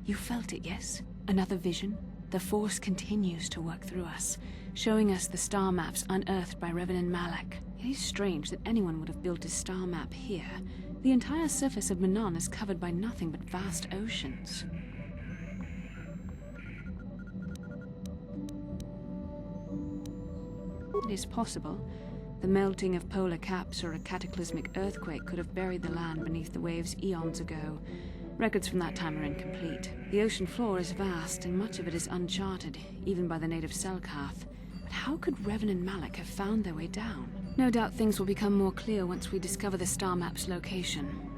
You felt it, yes? Another vision? The Force continues to work through us, showing us the star maps unearthed by Reverend Malak. It is strange that anyone would have built a star map here. The entire surface of Manaan is covered by nothing but vast oceans. It is possible. The melting of polar caps or a cataclysmic earthquake could have buried the land beneath the waves eons ago. Records from that time are incomplete. The ocean floor is vast, and much of it is uncharted, even by the native Selkath. But how could Revan and Malak have found their way down? No doubt things will become more clear once we discover the star map's location.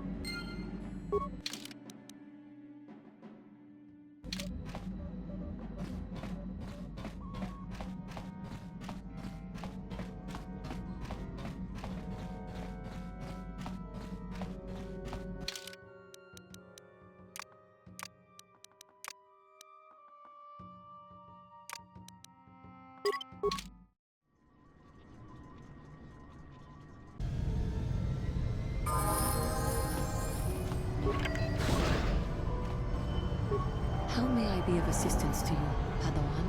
How may I be of assistance to you, Padawan?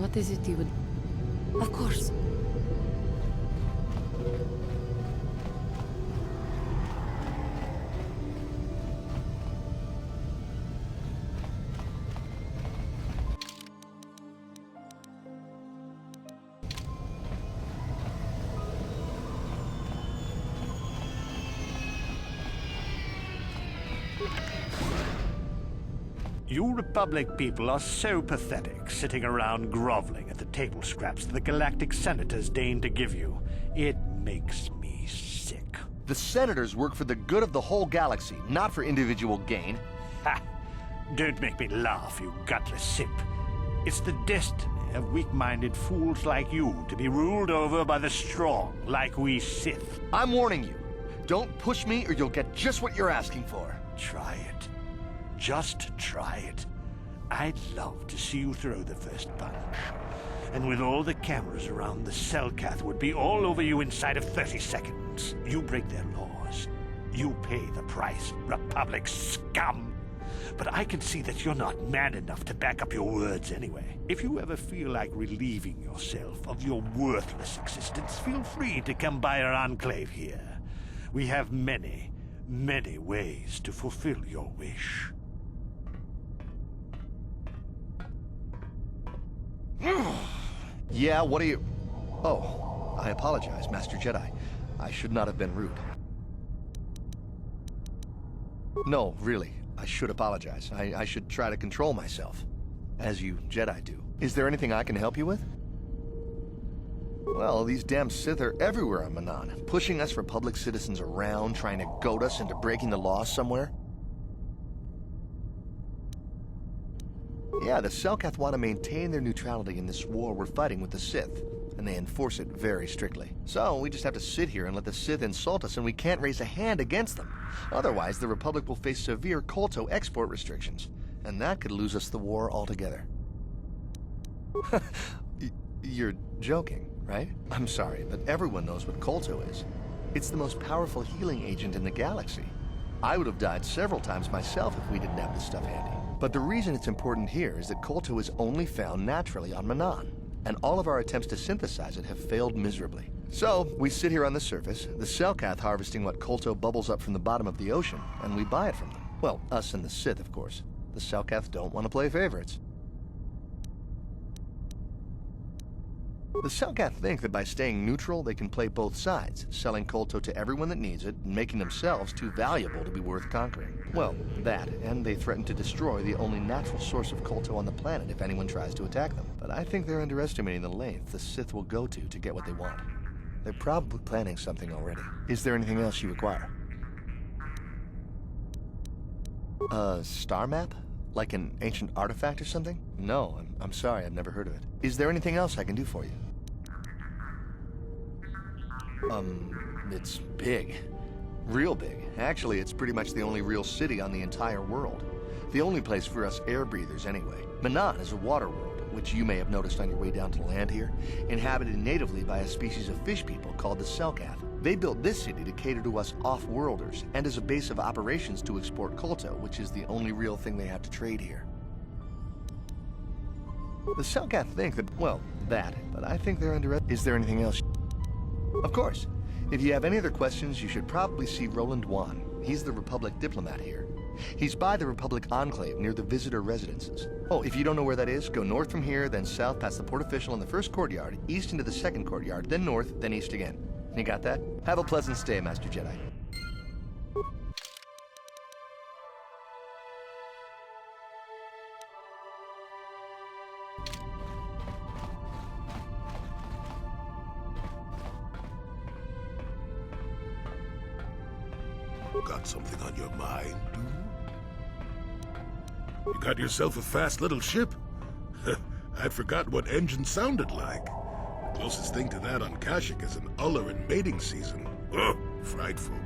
What is it you would... Of course. You Republic people are so pathetic, sitting around groveling at the table scraps the galactic senators deign to give you. It makes me sick. The senators work for the good of the whole galaxy, not for individual gain. Ha! Don't make me laugh, you gutless simp. It's the destiny of weak-minded fools like you to be ruled over by the strong, like we Sith. I'm warning you. Don't push me or you'll get just what you're asking for. Try it. Just try it. I'd love to see you throw the first punch. And with all the cameras around, the Selkath would be all over you inside of 30 seconds. You break their laws. You pay the price, Republic scum. But I can see that you're not man enough to back up your words anyway. If you ever feel like relieving yourself of your worthless existence, feel free to come by our enclave here. We have many, many ways to fulfill your wish. Yeah, what are you... Oh, I apologize, Master Jedi. I should not have been rude. No, really, I should apologize. I should try to control myself, as you Jedi do. Is there anything I can help you with? Well, these damn Sith are everywhere on Manaan, pushing us Republic citizens around, trying to goad us into breaking the law somewhere. Yeah, the Selkath want to maintain their neutrality in this war we're fighting with the Sith, and they enforce it very strictly. So we just have to sit here and let the Sith insult us, and we can't raise a hand against them. Otherwise, the Republic will face severe Kolto export restrictions, and that could lose us the war altogether. You're joking, right? I'm sorry, but everyone knows what Kolto is. It's the most powerful healing agent in the galaxy. I would have died several times myself if we didn't have this stuff handy. But the reason it's important here is that Kolto is only found naturally on Manaan, and all of our attempts to synthesize it have failed miserably. So, we sit here on the surface, the Selkath harvesting what Kolto bubbles up from the bottom of the ocean, and we buy it from them. Well, us and the Sith, of course. The Selkath don't want to play favorites. The Selkath think that by staying neutral, they can play both sides, selling Kolto to everyone that needs it, and making themselves too valuable to be worth conquering. Well, that, and they threaten to destroy the only natural source of Kolto on the planet if anyone tries to attack them. But I think they're underestimating the length the Sith will go to get what they want. They're probably planning something already. Is there anything else you require? A star map? Like an ancient artifact or something? No, I'm sorry, I've never heard of it. Is there anything else I can do for you? It's big. Real big. Actually, it's pretty much the only real city on the entire world. The only place for us air breathers, anyway. Manaan is a water world, which you may have noticed on your way down to land here, inhabited natively by a species of fish people called the Selkath. They built this city to cater to us off-worlders and as a base of operations to export Kolto, which is the only real thing they have to trade here. The Selkath think that, well, that, but I think they're underestimated. Is there anything else? Of course. If you have any other questions, you should probably see Roland Wan. He's the Republic diplomat here. He's by the Republic Enclave near the visitor residences. Oh, if you don't know where that is, go north from here, then south past the port official in the first courtyard, east into the second courtyard, then north, then east again. You got that? Have a pleasant stay, Master Jedi. Got something on your mind, do you? You got yourself a fast little ship? I'd forgotten what engine sounded like. The closest thing to that on Kashyyyk is an Uller in mating season. Ugh, frightful.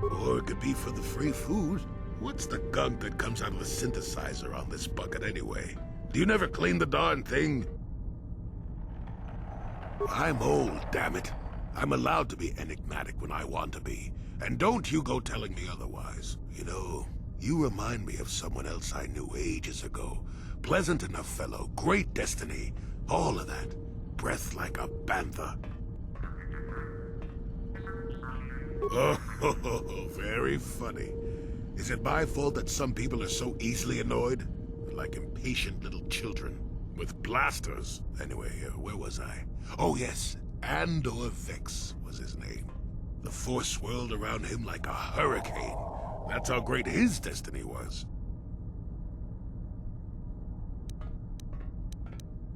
Or it could be for the free food. What's the gunk that comes out of the synthesizer on this bucket anyway? Do you never clean the darn thing? I'm old, damn it. I'm allowed to be enigmatic when I want to be. And don't you go telling me otherwise. You know, you remind me of someone else I knew ages ago. Pleasant enough fellow, great destiny, all of that. Breath like a bantha. Oh, very funny. Is it my fault that some people are so easily annoyed? They're like impatient little children. With blasters. Anyway, where was I? Oh yes, Andor Vex was his name. The Force swirled around him like a hurricane. That's how great his destiny was.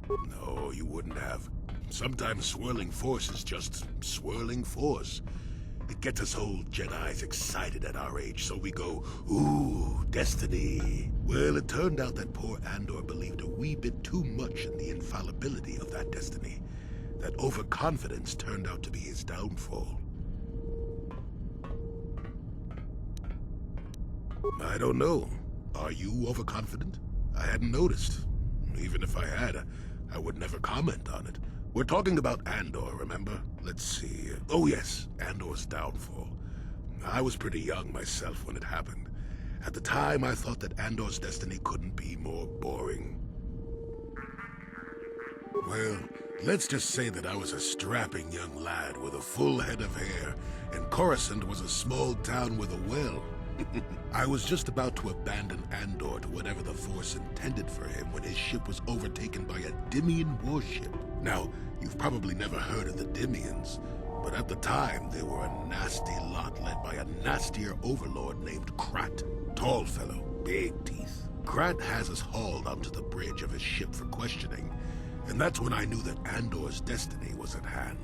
No, you wouldn't have. Sometimes swirling force is just swirling force. It gets us old Jedis excited at our age, so we go, ooh, destiny. Well, it turned out that poor Andor believed a wee bit too much in the infallibility of that destiny. That overconfidence turned out to be his downfall. I don't know. Are you overconfident? I hadn't noticed. Even if I had, I would never comment on it. We're talking about Andor, remember? Let's see. Oh yes, Andor's downfall. I was pretty young myself when it happened. At the time, I thought that Andor's destiny couldn't be more boring. Well, let's just say that I was a strapping young lad with a full head of hair, and Coruscant was a small town with a well. I was just about to abandon Andor to whatever the Force intended for him when his ship was overtaken by a Dimian warship. Now, you've probably never heard of the Dimians, but at the time they were a nasty lot led by a nastier overlord named Krat. Tall fellow, big teeth. Krat has us hauled onto the bridge of his ship for questioning, and that's when I knew that Andor's destiny was at hand.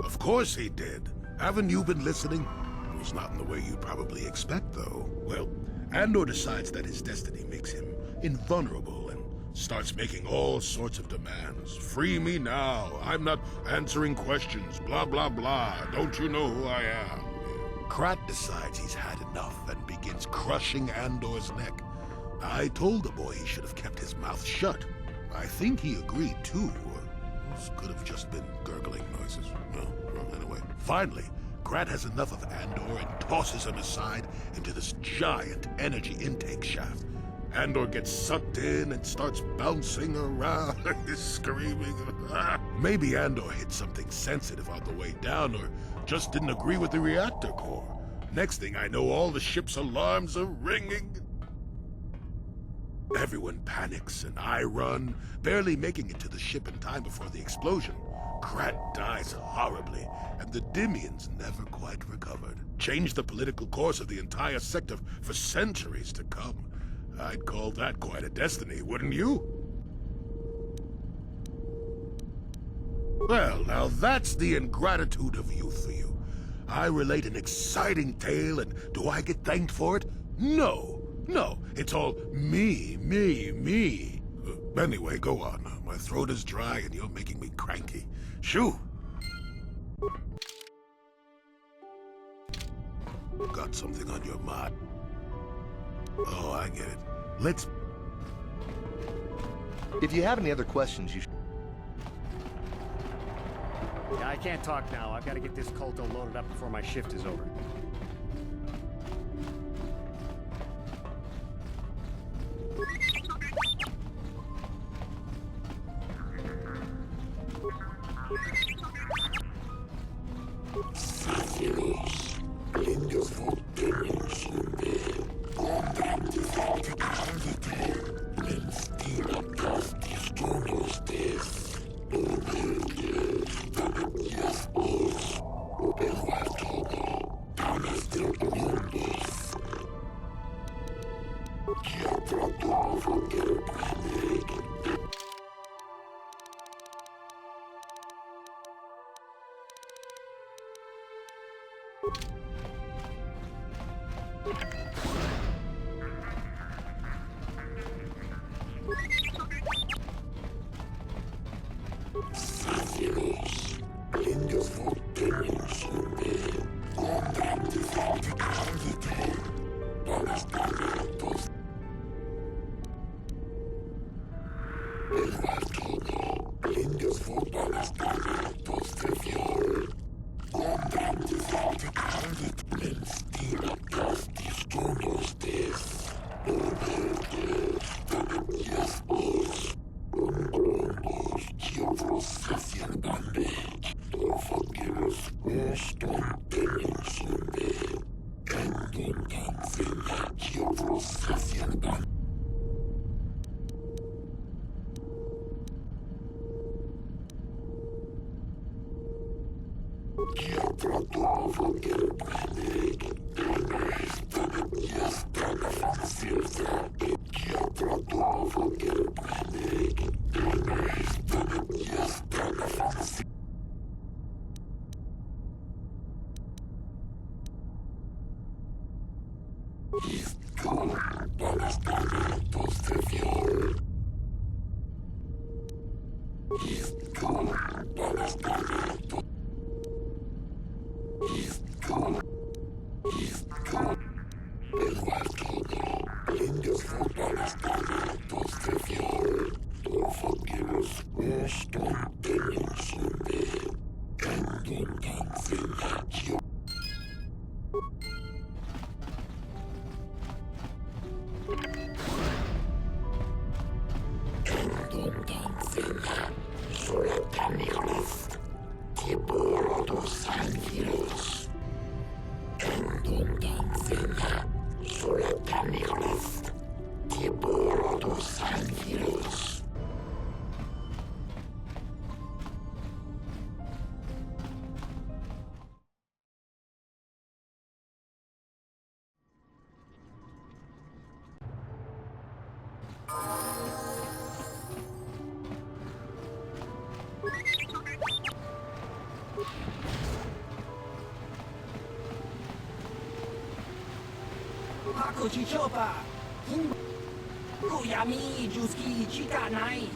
Of course he did. Haven't you been listening? It was not in the way you'd probably expect, though. Well, Andor decides that his destiny makes him invulnerable and starts making all sorts of demands. Free me now. I'm not answering questions. Blah, blah, blah. Don't you know who I am? Krat decides he's had enough and begins crushing Andor's neck. I told the boy he should have kept his mouth shut. I think he agreed, too. This could have just been gurgling noises. Well, anyway. Finally, Krat has enough of Andor and tosses him aside into this giant energy intake shaft. Andor gets sucked in and starts bouncing around, screaming. Maybe Andor hit something sensitive on the way down, or just didn't agree with the reactor core. Next thing I know, all the ship's alarms are ringing. Everyone panics, and I run, barely making it to the ship in time before the explosion. Krat dies horribly, and the Dimians never quite recovered. Changed the political course of the entire sector for centuries to come. I'd call that quite a destiny, wouldn't you? Well, now that's the ingratitude of youth for you. I relate an exciting tale, and do I get thanked for it? No. No, it's all me, me, me. Anyway, go on. My throat is dry and you're making me cranky. Shoo! Got something on your mind? Oh, I get it. Let's If you have any other questions, you should... Yeah, I can't talk now. I've got to get this Kotor loaded up before my shift is over. Chichopa, Kuyami, Juski, Chika Nai,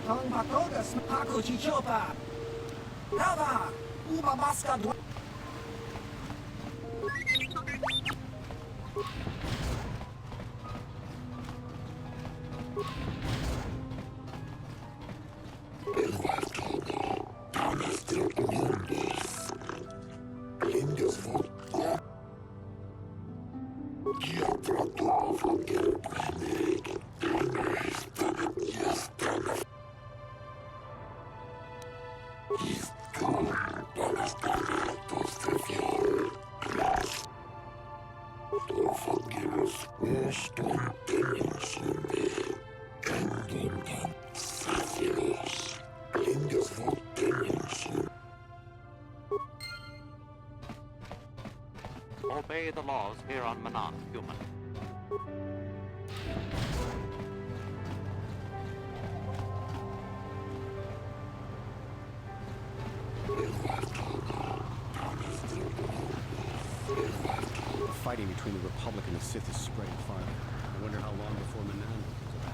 Tong Patogas, Paco Chichopa, Lava, Uba Maska. Obey the laws here on Manaan, human. The fighting between the Republic and the Sith is spreading farther. I wonder how long before Manaan becomes about.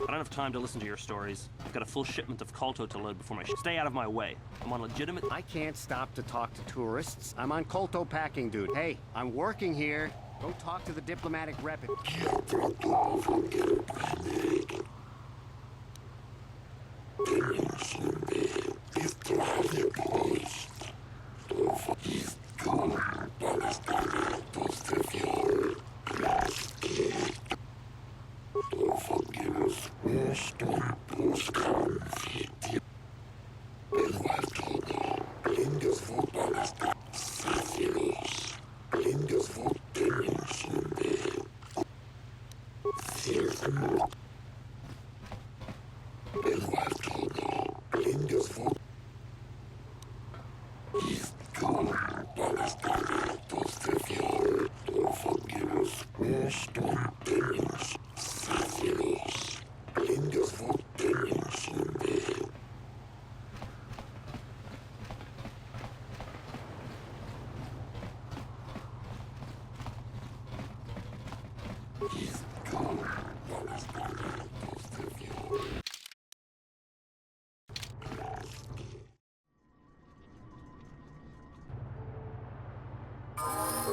I don't have time to listen to your stories. I've got a full shipment of Kolto to load before my Stay out of my way. I'm on legitimate... I can't stop to talk to tourists. I'm on Kolto packing, dude. Hey, I'm working here. Go talk to the diplomatic rep.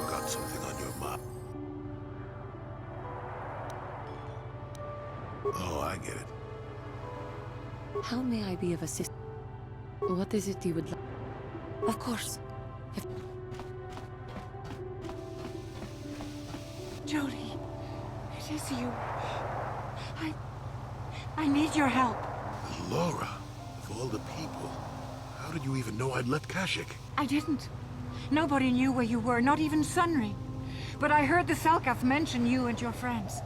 Got something on your mind? Oh, I get it. How may I be of assistance? What is it you would like? Of course. Jodie, it is you. I need your help. Laura, of all the people, how did you even know I'd left Kashyyyk? I didn't. Nobody knew where you were, not even Sunry. But I heard the Selkath mention you and your friends.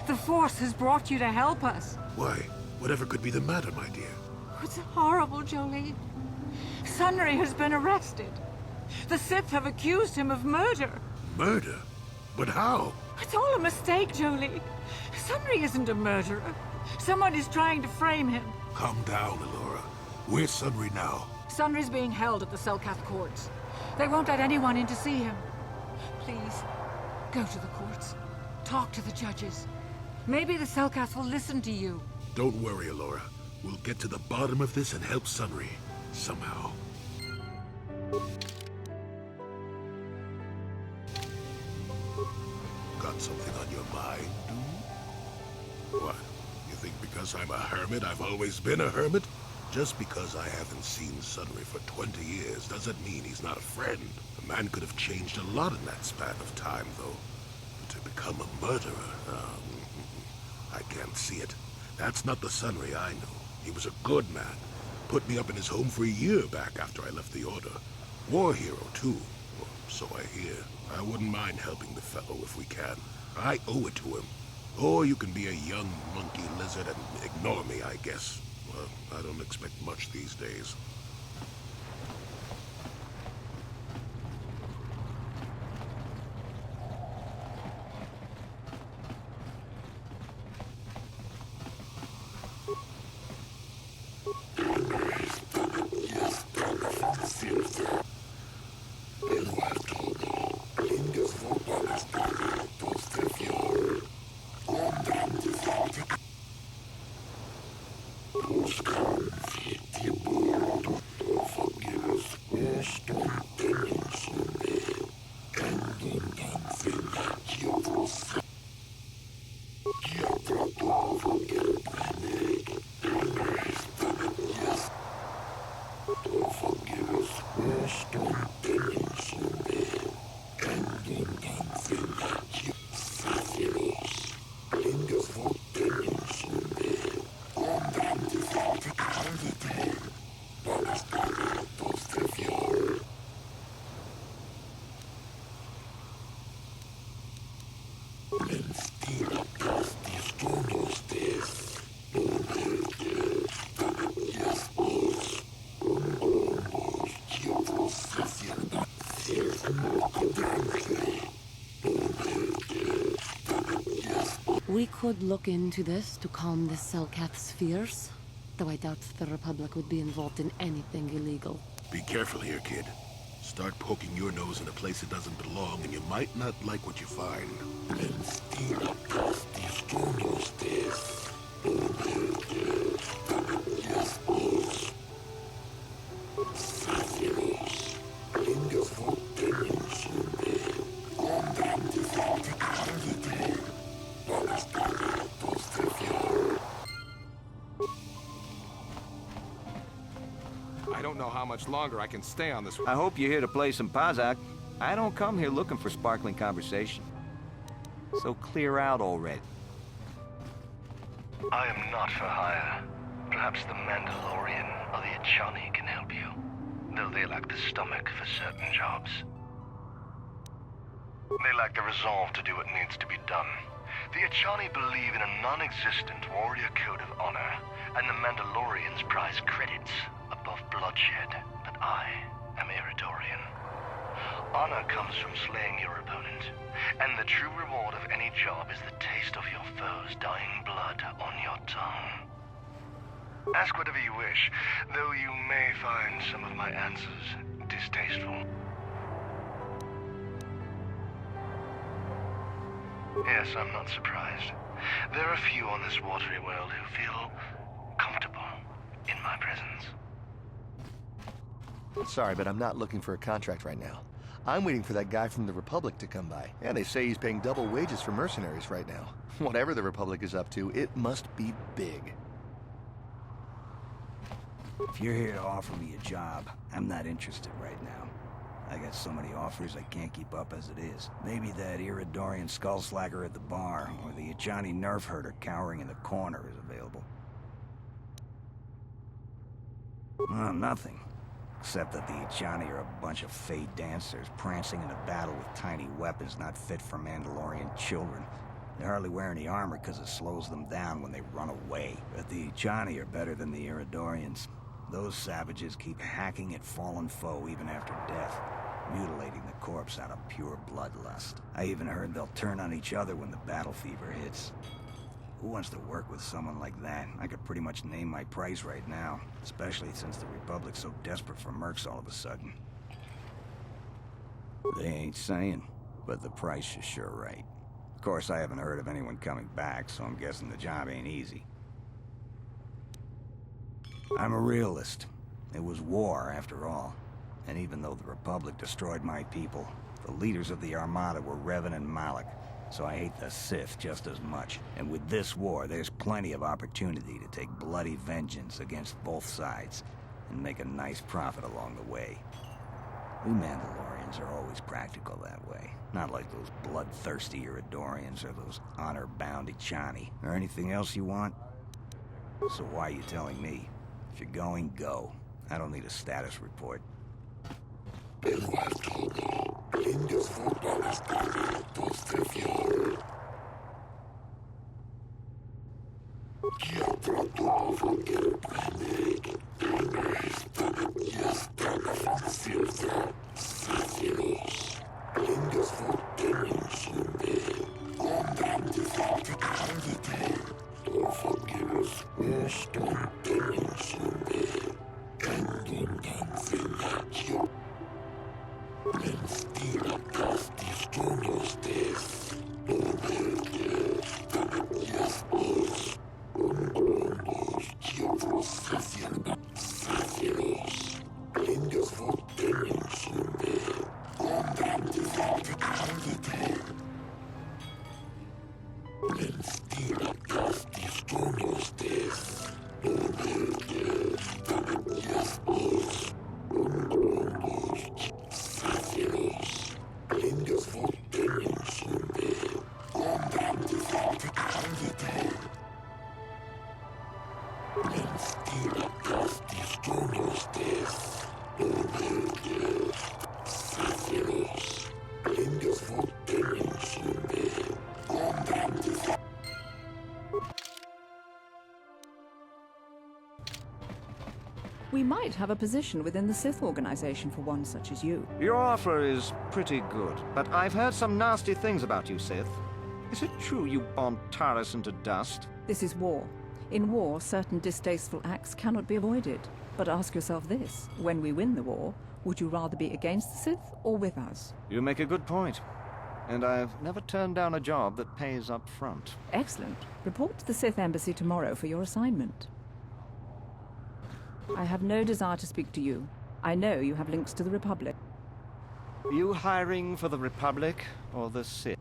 The Force has brought you to help us. Why? Whatever could be the matter, my dear? It's horrible, Jolie. Sunry has been arrested. The Sith have accused him of murder. Murder? But how? It's all a mistake, Jolie. Sunry isn't a murderer. Someone is trying to frame him. Calm down, Alora. Where's Sunry now? Sunry's being held at the Selkath courts. They won't let anyone in to see him. Please, go to the courts. Talk to the judges. Maybe the Selkath will listen to you. Don't worry, Alora. We'll get to the bottom of this and help Sunry. Somehow. Got something on your mind, dude? What? You think because I'm a hermit, I've always been a hermit? Just because I haven't seen Sunry for 20 years doesn't mean he's not a friend. A man could have changed a lot in that span of time, though. But to become a murderer, I can't see it. That's not the Sunry I know. He was a good man. Put me up in his home for a year back after I left the Order. War hero, too. Or so I hear. I wouldn't mind helping the fellow if we can. I owe it to him. Or you can be a young monkey lizard and ignore me, I guess. Well, I don't expect much these days. We could look into this to calm the Selkath's fears, though I doubt the Republic would be involved in anything illegal. Be careful here, kid. Start poking your nose in a place it doesn't belong, and you might not like what you find. know how much longer I can stay on this... I hope you're here to play some Pazak. I don't come here looking for sparkling conversation. So clear out already. I am not for hire. Perhaps the Mandalorian or the Echani can help you, though they lack the stomach for certain jobs. They lack the resolve to do what needs to be done. The Echani believe in a non-existent warrior code of honor, and the Mandalorians prize credits above bloodshed, but I am Iridorian. Honor comes from slaying your opponent, and the true reward of any job is the taste of your foe's dying blood on your tongue. Ask whatever you wish, though you may find some of my answers distasteful. Yes, I'm not surprised. There are few on this watery world who feel comfortable in my presence. Sorry, but I'm not looking for a contract right now. I'm waiting for that guy from the Republic to come by. Yeah, they say he's paying double wages for mercenaries right now. Whatever the Republic is up to, it must be big. If you're here to offer me a job, I'm not interested right now. I got so many offers I can't keep up as it is. Maybe that Iridorian skullslagger at the bar, or the Echani nerf herder cowering in the corner is available. Well, nothing. Except that the Echani are a bunch of fey dancers prancing in a battle with tiny weapons not fit for Mandalorian children. They hardly wear any armor because it slows them down when they run away. But the Echani are better than the Iridorians. Those savages keep hacking at fallen foe even after death, mutilating the corpse out of pure bloodlust. I even heard they'll turn on each other when the battle fever hits. Who wants to work with someone like that? I could pretty much name my price right now, especially since the Republic's so desperate for mercs all of a sudden. They ain't saying, but the price is sure right. Of course, I haven't heard of anyone coming back, so I'm guessing the job ain't easy. I'm a realist. It was war, after all. And even though the Republic destroyed my people, the leaders of the Armada were Revan and Malak, so I hate the Sith just as much. And with this war, there's plenty of opportunity to take bloody vengeance against both sides, and make a nice profit along the way. We Mandalorians are always practical that way. Not like those bloodthirsty Iridorians or those honor-bound Echani. Or anything else you want? So why are you telling me? If you're going, go. I don't need a status report. We might have a position within the Sith organization for one such as you. Your offer is pretty good, but I've heard some nasty things about you, Sith. Is it true you bombed Taris into dust? This is war. In war, certain distasteful acts cannot be avoided. But ask yourself this, when we win the war, would you rather be against the Sith or with us? You make a good point. And I've never turned down a job that pays up front. Excellent. Report to the Sith Embassy tomorrow for your assignment. I have no desire to speak to you. I know you have links to the Republic. You hiring for the Republic or the Sith?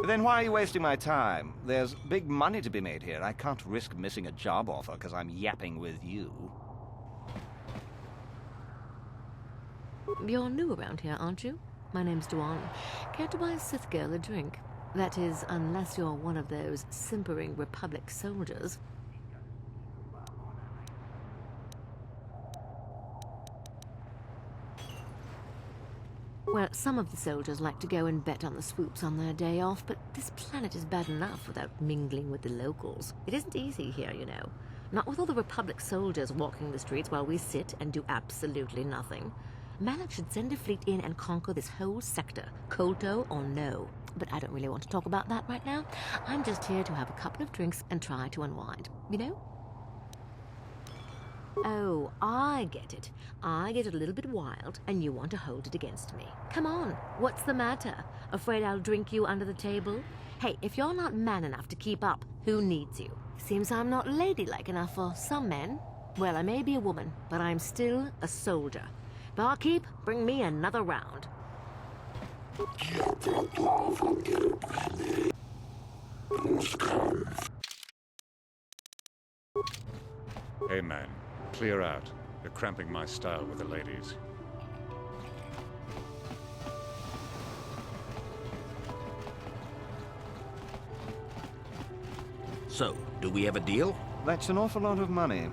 Then why are you wasting my time? There's big money to be made here. I can't risk missing a job offer because I'm yapping with you. You're new around here, aren't you? My name's Duan. Care to buy a Sith girl a drink? That is, unless you're one of those simpering Republic soldiers. Well, some of the soldiers like to go and bet on the swoops on their day off, but this planet is bad enough without mingling with the locals. It isn't easy here, you know. Not with all the Republic soldiers walking the streets while we sit and do absolutely nothing. Manaan should send a fleet in and conquer this whole sector, Kotor or no. But I don't really want to talk about that right now. I'm just here to have a couple of drinks and try to unwind, you know? Oh, I get it. I get a little bit wild, and you want to hold it against me. Come on, what's the matter? Afraid I'll drink you under the table? Hey, if you're not man enough to keep up, who needs you? Seems I'm not ladylike enough for some men. Well, I may be a woman, but I'm still a soldier. Barkeep, bring me another round. Hey man, clear out. You're cramping my style with the ladies. So, do we have a deal? That's an awful lot of money.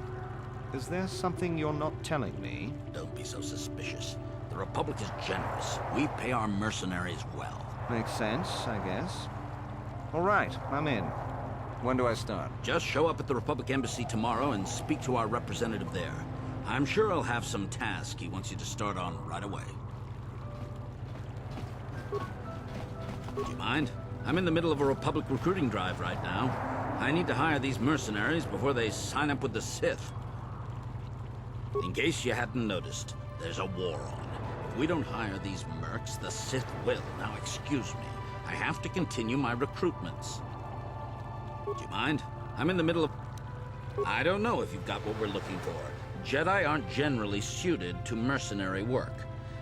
Is there something you're not telling me? Don't be so suspicious. The Republic is generous. We pay our mercenaries well. Makes sense, I guess. All right, I'm in. When do I start? Just show up at the Republic Embassy tomorrow and speak to our representative there. I'm sure he'll have some task he wants you to start on right away. Do you mind? I'm in the middle of a Republic recruiting drive right now. I need to hire these mercenaries before they sign up with the Sith. In case you hadn't noticed, there's a war on. If we don't hire these mercs, the Sith will. Now excuse me. I have to continue my recruitments. Do you mind? I'm in the middle of... I don't know if you've got what we're looking for. Jedi aren't generally suited to mercenary work.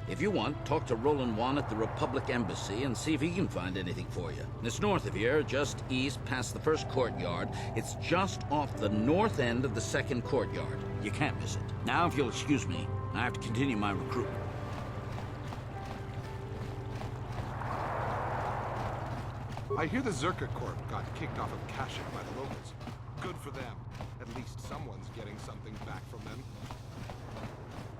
If you want, talk to Roland Wan at the Republic Embassy and see if he can find anything for you. It's north of here, just east past the first courtyard. It's just off the north end of the second courtyard. You can't miss it. Now, if you'll excuse me, I have to continue my recruitment. I hear the Zerka Corp got kicked off of Kashyyyk by the locals. Good for them. At least someone's getting something back from them.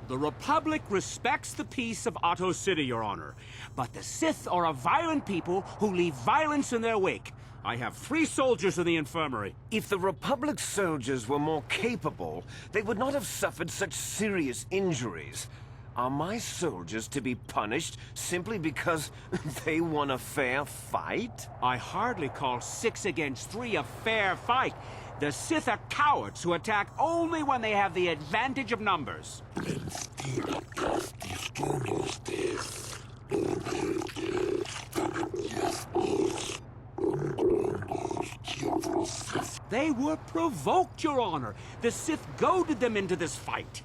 The Republic respects the peace of Otto City, Your Honor. But the Sith are a violent people who leave violence in their wake. I have 3 soldiers in the infirmary. If the Republic soldiers were more capable, they would not have suffered such serious injuries. Are my soldiers to be punished simply because they won a fair fight? I hardly call 6 against 3 a fair fight. The Sith are cowards who attack only when they have the advantage of numbers. They were provoked, Your Honor. The Sith goaded them into this fight.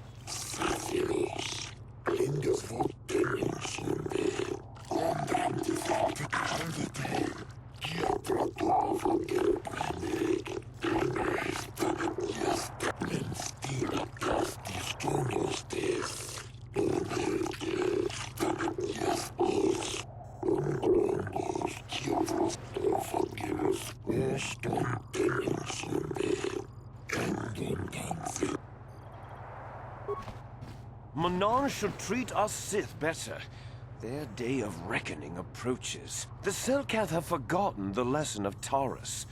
Manaan should treat us Sith better. Their day of reckoning approaches. The Selkath have forgotten the lesson of Taurus.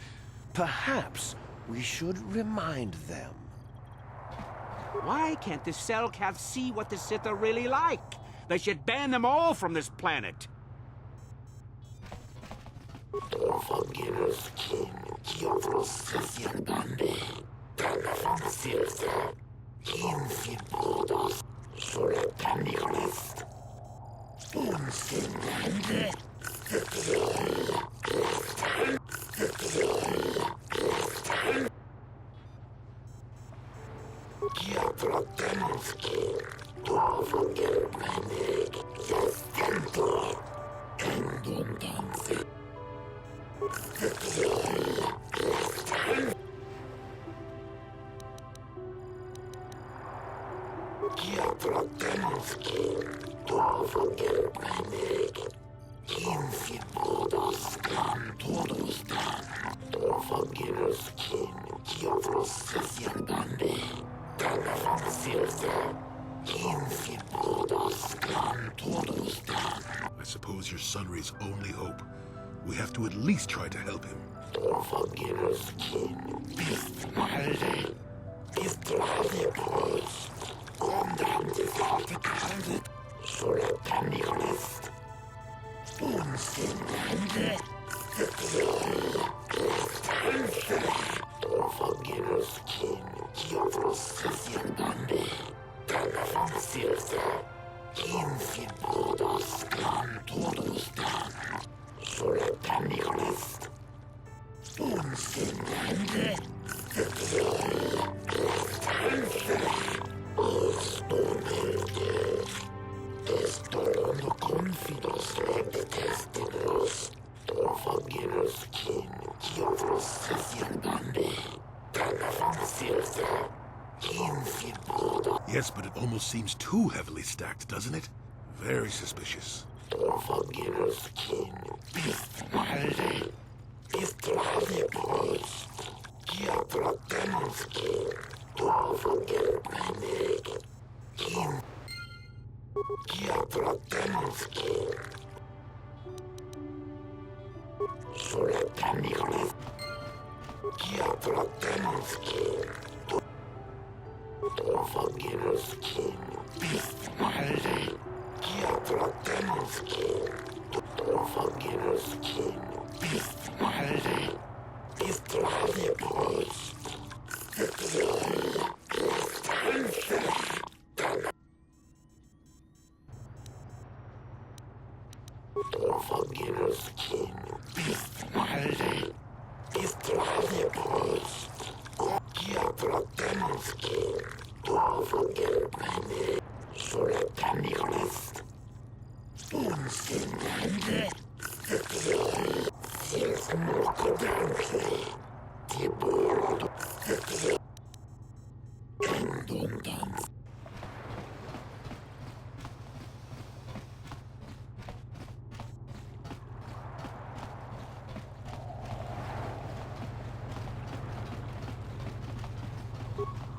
Perhaps we should remind them. Why can't the Selkath see what the Sith are really like? They should ban them all from this planet. I suppose you're Sunry's only hope. We have to at least try to help him. Yes, but it almost seems too heavily stacked, doesn't it? Very suspicious.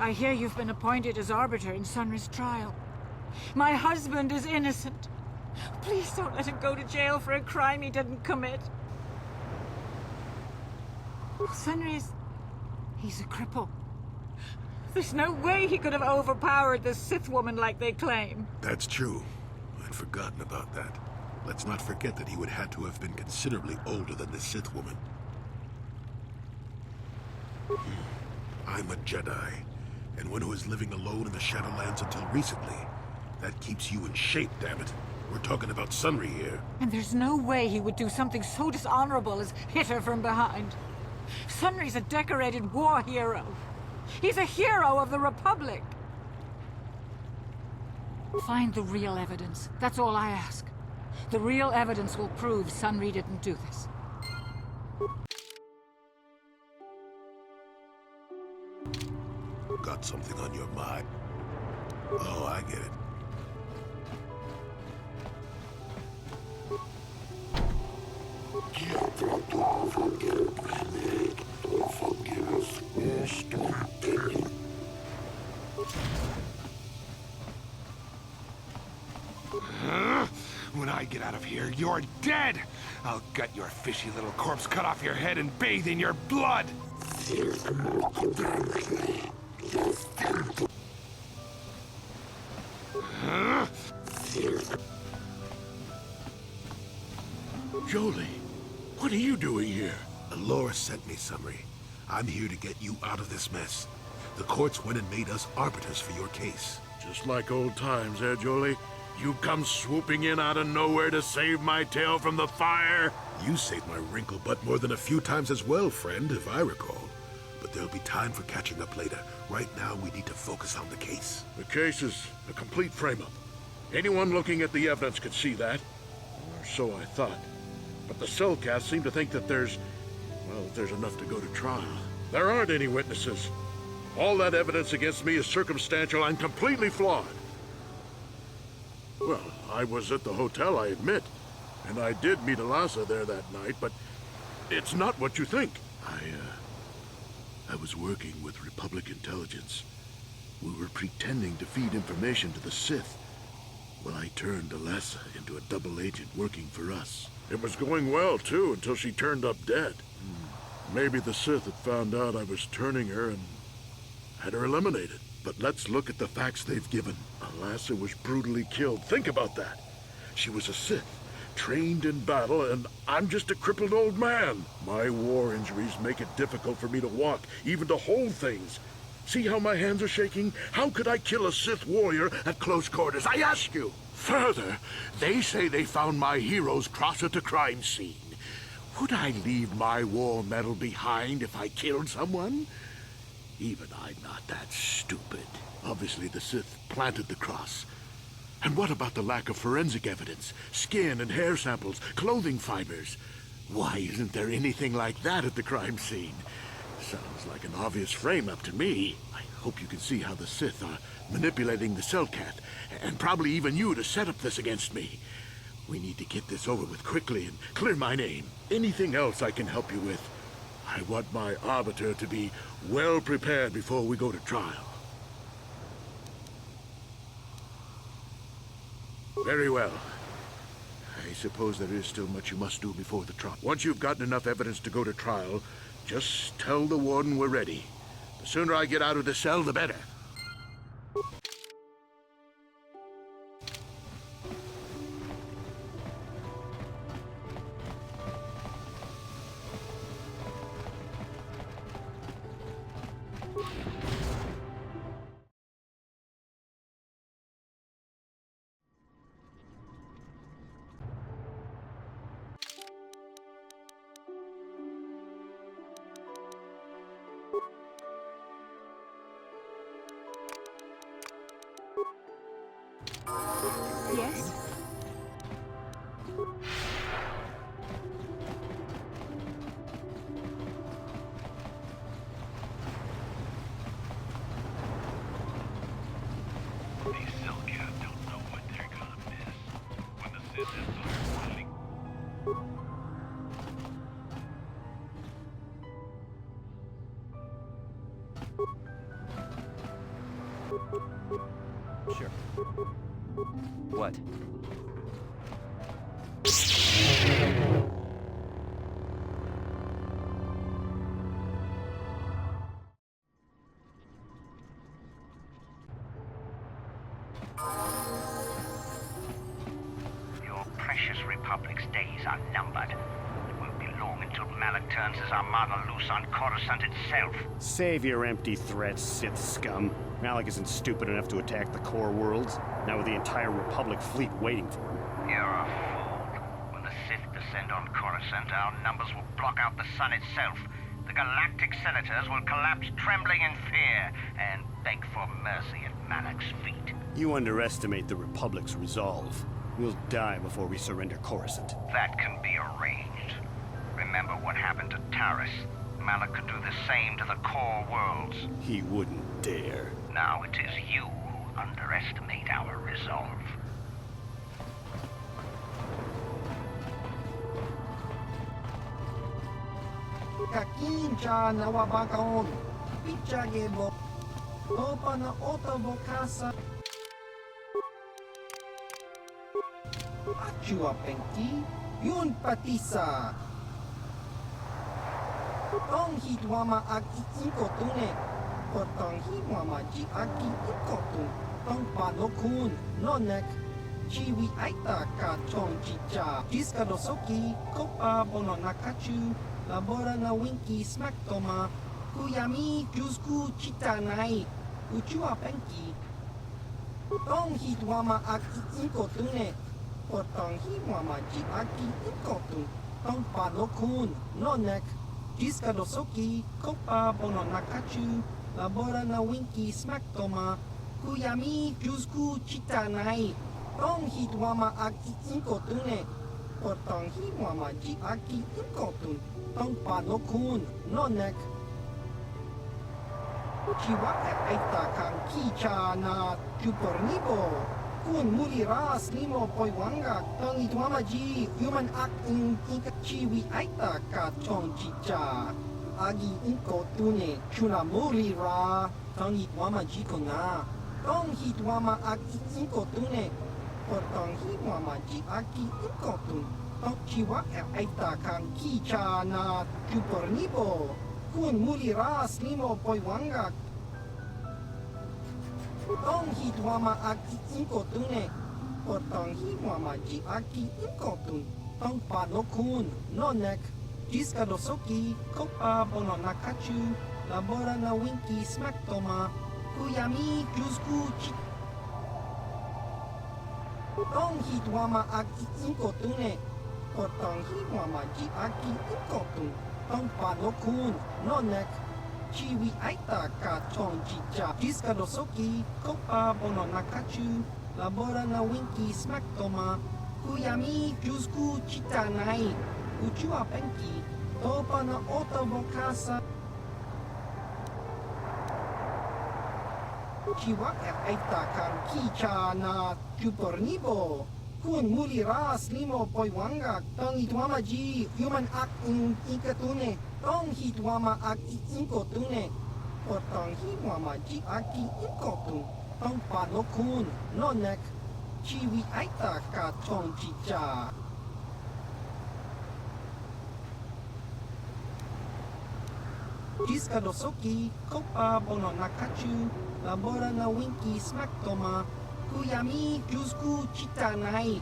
I hear you've been appointed as arbiter in Sunry's trial. My husband is innocent. Please don't let him go to jail for a crime he didn't commit. Sunry is... he's a cripple. There's no way he could have overpowered this Sith woman like they claim. That's true. I'd forgotten about that. Let's not forget that he would have to have been considerably older than the Sith woman. I'm a Jedi, and one who is living alone in the Shadowlands until recently. That keeps you in shape, damn it. We're talking about Sunry here. And there's no way he would do something so dishonorable as hit her from behind. Sunry's a decorated war hero. He's a hero of the Republic. Find the real evidence. That's all I ask. The real evidence will prove Sunry didn't do this. Got something on your mind? Oh, I get it. When I get out of here, you're dead! I'll gut your fishy little corpse, cut off your head, and bathe in your blood! Jolie, what are you doing here? Alora sent me, Sunry. I'm here to get you out of this mess. The courts went and made us arbiters for your case. Just like old times, eh, Jolie? You come swooping in out of nowhere to save my tail from the fire? You saved my wrinkle butt more than a few times as well, friend, if I recall. But there'll be time for catching up later. Right now, we need to focus on the case. The case is a complete frame-up. Anyone looking at the evidence could see that. Or so I thought. But the Cellcath seem to think that there's enough to go to trial. There aren't any witnesses. All that evidence against me is circumstantial and completely flawed. Well, I was at the hotel, I admit. And I did meet Alasa there that night, but it's not what you think. I was working with Republic intelligence. We were pretending to feed information to the Sith. Well, I turned Alasa into a double agent working for us. It was going well, too, until she turned up dead. Maybe the Sith had found out I was turning her and had her eliminated. But let's look at the facts they've given. Alasa was brutally killed. Think about that. She was a Sith, trained in battle, and I'm just a crippled old man. My war injuries make it difficult for me to walk, even to hold things. See how my hands are shaking? How could I kill a Sith warrior at close quarters, I ask you? Further, they say they found my heroes cross at the crime scene. Would I leave my war medal behind if I killed someone? Even I'm not that stupid. Obviously, the Sith planted the cross. And what about the lack of forensic evidence? Skin and hair samples, clothing fibers. Why isn't there anything like that at the crime scene? Sounds like an obvious frame-up to me. I hope you can see how the Sith are manipulating the Selkath, and probably even you to set up this against me. We need to get this over with quickly and clear my name. Anything else I can help you with? I want my arbiter to be well prepared before we go to trial. Very well. I suppose there is still much you must do before the trial. Once you've gotten enough evidence to go to trial, just tell the warden we're ready. The sooner I get out of the cell, the better. Yes? These Selkath don't know what they're gonna miss. When the Sith start running. Sure. What? Your precious Republic's days are numbered. It won't be long until Malak turns his armada loose on Coruscant itself. Save your empty threats, Sith scum. Malak isn't stupid enough to attack the core worlds, now with the entire Republic fleet waiting for him. You're a fool. When the Sith descend on Coruscant, our numbers will block out the sun itself. The galactic senators will collapse trembling in fear and beg for mercy at Malak's feet. You underestimate the Republic's resolve. We'll die before we surrender Coruscant. That can be arranged. Remember what happened to Taris. Malak could do the same to the core worlds. He wouldn't dare. Now it is you who underestimate our resolve. Kakincha nawabakaon. Pichagebo. Opa na otobokasa. Achua penki. Yun patisa. Tong hitwama ag iikotune. Potong hitwama ji aki ikotun. Tong panokun. Nonek. Chiwi aita ka chong chicha. Jiskadosoki. Kopa bono nakachu. Labora na winki smaktoma. Kuyami jusku chitanai. Uchua penki. Tong hitwama ag iikotune. Potong hitwama ji aki ikotun. Tong panokun. Nonek. Jiskadosoki, Kopa bono nakachu, Labora na winki smaktoma, Kuyami jusku chitanai, Tong hitwama ag iikotune, Potong hitwama ji aki ikotun, Tong panokun, nonek. Chiwa aita kang kicha na chupornibo, kun muli ras nimo poi wanga tangi tuama ji human act in chiwi aita ka chong chicha agi inko tune chuna muli ra tangi tuama ji kona tong hi tuama agi inko tune por tong hi tuama ji agi inko tun tong chiwa aita kan ki cha na kupor nibo kun muli ras nimo poi wanga tong hi tuama aki inko tune por tong hi tuama ji aki inko tun tong pa no kun no nek jiska dosoki kopa bono nakachu labora na winki smack toma kuyami jusku chi tong hi tuama aki inko tune por tong hi tuama ji aki inko tun tong pa no kun no nek chiwi aita ka chong chicha jiska dosoki kopa bono nakachu labora na winki smack toma kuyami jusku chita nai uchua penki topa na oto bokasa chiwa aita kan kicha na kupornibo kun muli ras nimo poi wanga tangi tuama ji human act in ikatune tong hi tuama aki inko tune o tong hi tuama ji aki inko tun tong pa no kun no nek chiwi aita ka chong chicha jiska dosoki kopa bono nakachu labora na winki smack toma kuyami jusku chita nai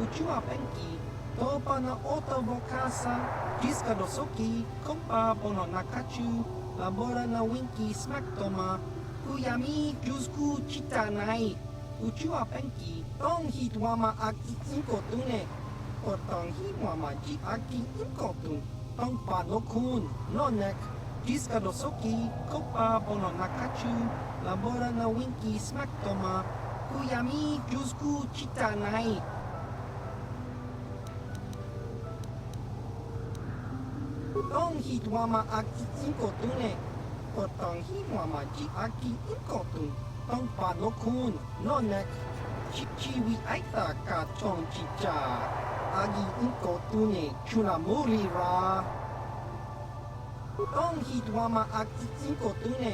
uchua penki topa na oto bokasa jiska dosoki kopa bono nakachu labora na winki smack toma kuyami jusku chita nai uchua penki tong hi tuama aki inko tune o tong hi tuama ji aki inko tun tong pa no kun no nek jiska dosoki kopa bono nakachu labora na winki smack toma kuyami jusku chita nai tong hi tuama aki inko tune o tong hi tuama ji aki inko tun tong pa no kun no nek chiwi aita ka chong chicha agi inko tune chuna muli ra tong hi tuama aki inko tune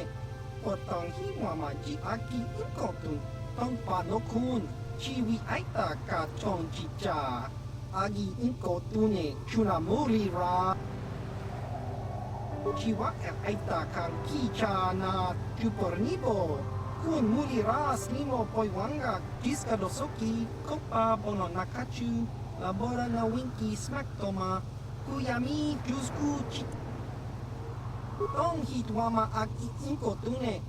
o tong hi tuama ji aki inko tun tong pa no kun chiwi aita ka chong chicha agi inko tune chuna muli ra chiwa aita kan kicha na kupornibo kun muli ras nimo poi wanga jiska dosoki kopa bono nakachu labora na winki smack toma kuyami jusku chi tong hi tuama aki inko tune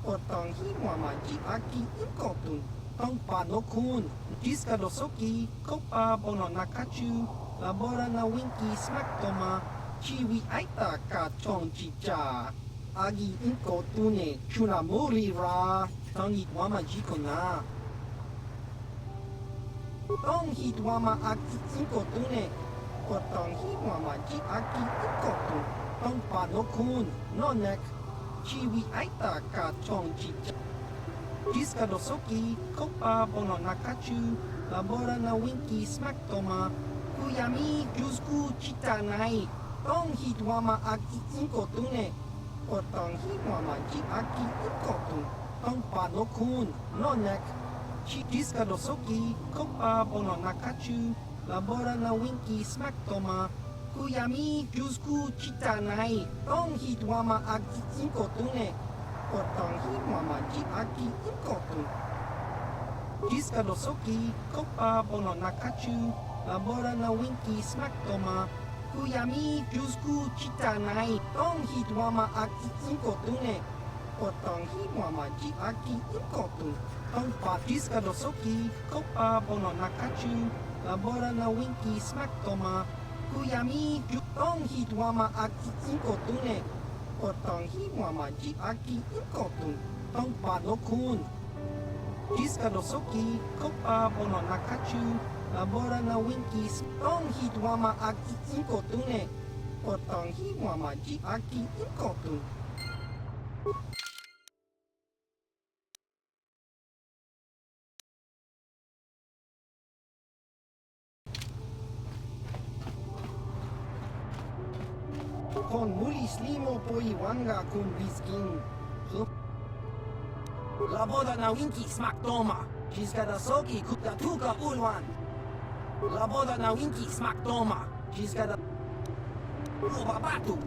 o tong hi tuama ji aki inko tun tong pa no kun jiska dosoki kopa bono nakachu labora na winki smack toma chiwi aita ka chong chicha agi inko tune chuna muli ra tangi tuama ji kona tong hi tuama aki inko tune o tong hi tuama ji aki inko tun tong pa no kun no nek chiwi aita ka chong chicha jiska dosoki kopa bono nakachu labora na winki smack toma kuyami jusku chita nai tong hi tuama aki inko tune o tong hi tuama ji aki inko tun tong pa no kun no nek jiska dosoki kopa bono nakachu labora na winki smack toma kuyami jusku chita nai tong hi tuama aki inko tune o tong hi tuama ji aki inko tun jiska dosoki kopa bono nakachu labora na winki smack toma kuyami jusku chita nai tong hi tuama aki inko tune o tong hi tuama ji aki inko tun tong pa jiska dosoki kopa bono nakachu labora na winki smack toma kuyami tong hi tuama aki inko tune o tong hi tuama ji aki inko tun tong pa no kun jiska dosoki kopa bono nakachu labora na winki tong hi tuama aki inko tune o tong hi tuama ji aki inko tun Kon mulis limo po iwanga kun biskin. Laboda na winki smak toma. Jiskada soki kuta tuka ulwan. Laboda na winki smak toma. Jiskada ubabatu.